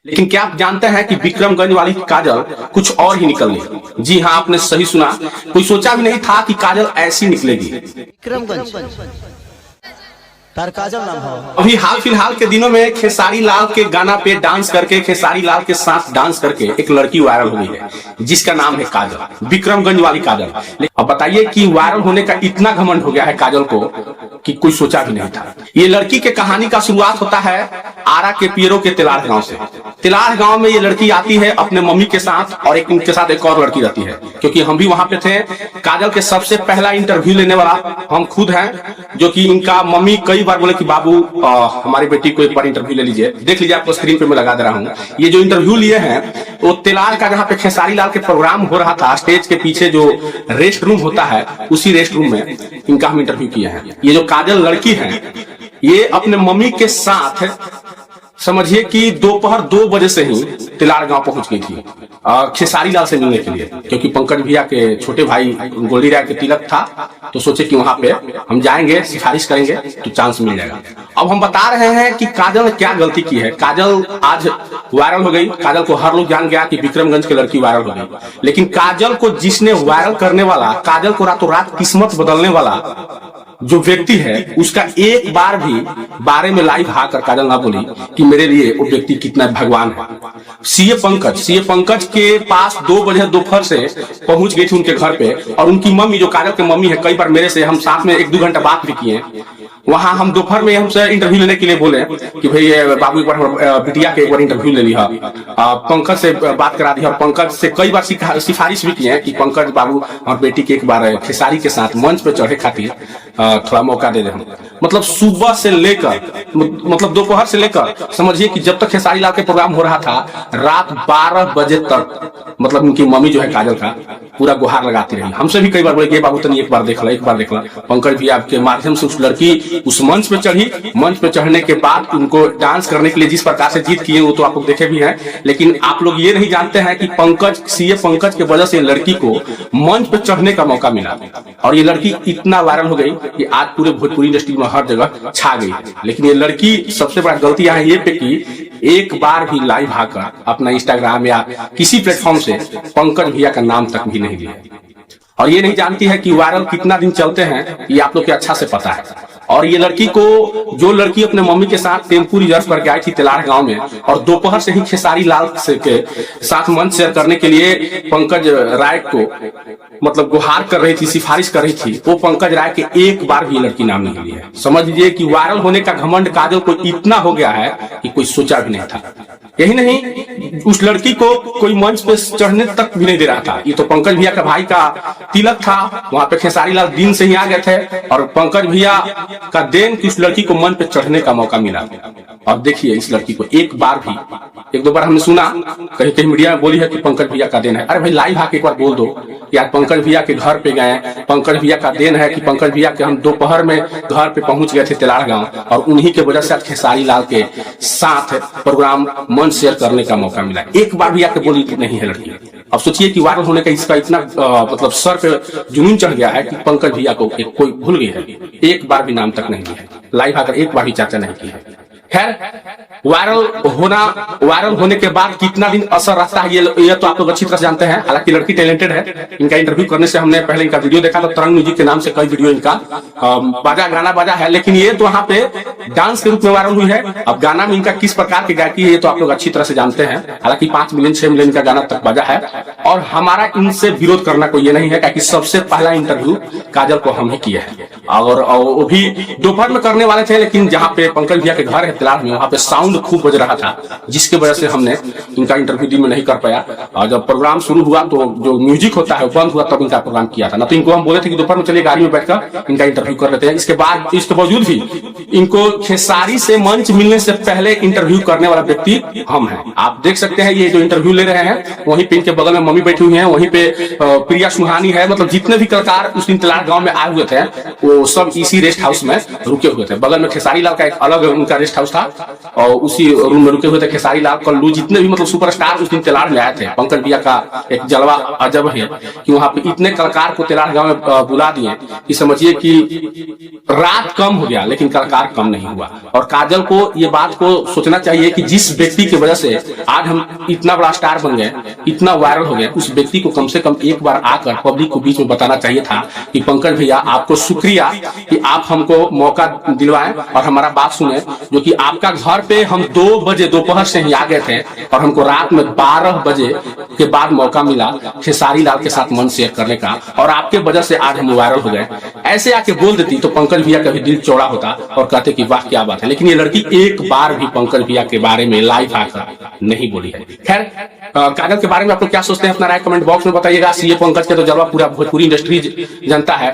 लेकिन क्या आप जानते हैं कि विक्रमगंज वाली काजल कुछ और ही निकली। जी हाँ, आपने सही सुना। कोई सोचा भी नहीं था कि काजल ऐसी निकलेगी। विक्रमगंज तार काजल नाम है। अभी हाल फिलहाल के दिनों में खेसारी लाल के गाना पे डांस करके, खेसारी लाल के साथ डांस करके एक लड़की वायरल हुई है जिसका नाम है काजल, विक्रमगंज वाली काजल। अब बताइए कि वायरल होने का इतना घमंड हो गया है काजल को कि कोई सोचा भी नहीं था। ये लड़की के कहानी का शुरुआत होता है आरा के पीरो के तिलार गांव से। तिलार गांव में ये लड़की आती है अपने मम्मी के साथ, और उनके साथ एक और लड़की रहती है, क्योंकि हम भी वहां पे थे। काजल के सबसे पहला इंटरव्यू लेने वाला हम खुद हैं, जो कि इनका मम्मी कई बार बोले कि बाबू हमारी बेटी को एक बार इंटरव्यू ले लीजिए। देख लीजिए, आपको स्क्रीन पे मैं लगा दे रहा हूँ। ये जो इंटरव्यू लिए हैं वो तिलार का, जहाँ पे खेसारी लाल के प्रोग्राम हो रहा था, स्टेज के पीछे जो रेस्ट रूम होता है उसी रेस्ट रूम में इनका हम इंटरव्यू किए हैं। ये जो काजल लड़की है ये अपने मम्मी के साथ समझिए कि दोपहर 2 बजे से ही तिलार गांव पहुंच गई थी खेसारी लाल से मिलने के लिए, क्योंकि पंकज भैया के छोटे भाई गोल्डी राय के तिलक था, तो सोचे कि वहां पे हम जाएंगे, सिफारिश करेंगे तो चांस मिल जाएगा। अब हम बता रहे हैं कि काजल ने क्या गलती की है। काजल आज वायरल हो गई। काजल को हर लोग जान गया कि विक्रमगंज की लड़की वायरल हो गई, लेकिन काजल को जिसने वायरल करने वाला, काजल को रातों रात किस्मत बदलने वाला जो व्यक्ति है, उसका एक बार भी बारे में लाइव आकर काजल ना बोली कि मेरे लिए वो व्यक्ति कितना भगवान है। सीए पंकज के पास 2 बजे दोपहर से पहुंच गई थी उनके घर पे, और उनकी मम्मी जो काजल की मम्मी है, कई बार मेरे से हम साथ में 1-2 घंटा बात भी किए। वहां हम दोपहर में हमसे इंटरव्यू लेने के लिए बोले कि भाई बाबू एक बार बिटिया के एक बार इंटरव्यू ले लिया, पंकज से बात करा दी, और पंकज से कई बार सिफारिश भी की है कि पंकज बाबू और बेटी के एक बार खेसारी के साथ मंच पे चढ़े खातिर थोड़ा मौका दे दे। मतलब सुबह से लेकर, मतलब दोपहर से लेकर समझिए कि जब तक खेसारी लाल के प्रोग्राम हो रहा था, रात 12 बजे तक मतलब उनकी मम्मी जो है काजल का पूरा गुहार लगाती रही। हमसे भी कई बार बोले बाबू तनी एक बार देख ला, एक बार देख ला। पंकज भी आपके माध्यम से उस लड़की उस मंच पे चढ़ी। मंच पे चढ़ने के बाद उनको डांस करने के लिए जिस प्रकार से जीत किए वो तो आप लोग देखे भी हैं, लेकिन आप लोग ये नहीं जानते हैं कि सीए पंकज के वजह से लड़की को मंच पे चढ़ने का मौका मिला, और ये लड़की इतना वायरल हो गई कि आज पूरे भोजपुरी इंडस्ट्री में हर जगह छा गई। लेकिन ये लड़की सबसे बड़ा गलती यहाँ ये पे कि एक बार भी लाइव आकर अपना इंस्टाग्राम या किसी प्लेटफॉर्म से पंकज भैया का नाम तक भी नहीं लिया, और ये नहीं जानती है कि वायरल कितना दिन चलते हैं, ये आप लोग को अच्छा से पता है। और ये लड़की को, जो लड़की अपने मम्मी के साथ टेम्पू रिजर्व करके आई थी तिलार गांव में, और दोपहर से ही खेसारी लाल के साथ मंच शेयर करने के लिए पंकज राय को मतलब गुहार कर रही थी, सिफारिश कर रही थी, वो पंकज राय के एक बार भी लड़की नाम नहीं लिया। समझ लीजिए कि वायरल होने का घमंड काजल को इतना हो गया है कि कोई सोचा भी नहीं था। यही नहीं, उस लड़की को कोई मंच पे चढ़ने तक भी नहीं दे रहा था। ये तो पंकज भैया का भाई का तिलक था, वहां पे खेसारी लाल दिन से ही आ गए थे, और पंकज भैया का देन कि उस लड़की को मंच पे चढ़ने का मौका मिला। और देखिए इस लड़की को एक बार भी, 1-2 बार हमने सुना कहीं कहीं मीडिया में बोली है कि पंकज भैया का देन है। अरे भाई लाइव आके एक बार बोल दो कि आज पंकज भैया के घर पे गए, पंकज भैया का देन है कि पंकज भैया के हम दोपहर में घर पे पहुंच गए थे तिलार गांव, और उन्हीं के वजह से आज खेसारी लाल के साथ प्रोग्राम मंच शेयर करने का मौका मिला। एक बार भी आके बोली नहीं है लड़की। अब सोचिए कि वायरल होने का इसका इतना मतलब सर पे जुनून चढ़ गया है कि पंकज भैया को कोई भूल गई है, एक बार भी नाम तक नहीं लिया है, लाइव आकर एक बार भी चर्चा नहीं की है। खैर, वायरल होने के बाद कितना दिन असर रहता है ये तो आप लोग अच्छी तरह जानते हैं। हालांकि लड़की टैलेंटेड है, इनका इंटरव्यू करने से हमने पहले इनका वीडियो देखा, तो तरंग म्यूजिक के नाम से कई वीडियो इनका गाना बाजा है, लेकिन ये तो वहाँ पे डांस के रूप में वायरल हुई है। अब गाना में इनका किस प्रकार की गायकी है ये तो आप लोग अच्छी तरह से जानते हैं। हालांकि 5 मिलियन 6 मिलियन का गाना तक बाजा है, और हमारा इनसे विरोध करना कोई ये नहीं है, क्योंकि सबसे पहला इंटरव्यू काजल को हम ही किया है, और वो भी दोपहर में करने वाले थे, लेकिन जहाँ पे पंकज भैया के घर है तिलार में, वहाँ पे साउंड खूब बज रहा था, जिसके वजह से हमने इनका इंटरव्यू दिन में नहीं कर पाया। और जब प्रोग्राम शुरू हुआ तो जो म्यूजिक होता है बंद हुआ, तब इनका प्रोग्राम किया था। ना तो इनको हम बोले थे कि दोपहर में चलिए गाड़ी में बैठकर इनका इंटरव्यू कर लेते हैं। इसके बावजूद भी इनको खेसारी से मंच मिलने से पहले इंटरव्यू करने वाला व्यक्ति हम हैं। आप देख सकते हैं ये जो इंटरव्यू ले रहे हैं, वहीं पे इनके बगल में मम्मी बैठी हुई है, वहीं पे प्रिया सुहानी है। मतलब जितने भी कलाकार उस दिन तिलार गांव में आए हुए थे वो सब इसी रेस्ट हाउस में रुके हुए थे। बगल में खेसारी लाल का एक अलग उनका रेस्ट हाउस था और उसी रूम में रुके हुए थे खेसारी लाल, कल्लू, जितने भी मतलब सुपरस्टार उस दिन तेलाड़ में आए थे। पंकज भैया का एक जलवा अजब है कि वहां पे इतने कलाकार को तेलाड़ गांव में बुला दिए कि समझिए कि रात कम हो गया लेकिन कलाकार कम नहीं हुआ। और काजल को ये बात को सोचना चाहिए कि जिस व्यक्ति की वजह से आज हम इतना बड़ा स्टार बन गए, इतना वायरल हो गए, उस व्यक्ति को कम से कम एक बार आकर पब्लिक को बीच में बताना चाहिए था कि पंकज भैया आपको शुक्रिया कि आप हमको मौका दिलवाएं और हमारा बात सुने, जो कि आपका घर पे हम 2 बजे दोपहर से ही आ गए थे और हमको रात में 12 बजे के बाद मौका मिला खेसारी लाल के साथ मन शेयर करने का, और आपके वजह से आज हम वायरल हो गए। ऐसे आके बोल देती तो पंकज भैया का भी दिल चौड़ा होता और कहते कि वाह क्या बात है। लेकिन ये लड़की एक बार भी पंकज भैया के बारे में लाइव आकर नहीं बोली है। खैर, काजल के बारे में आप लोग क्या सोचते हैं अपना राय कमेंट बॉक्स में बताइएगा। सीए पंकज के तो जलवा पूरा भोजपुरी इंडस्ट्री जनता है।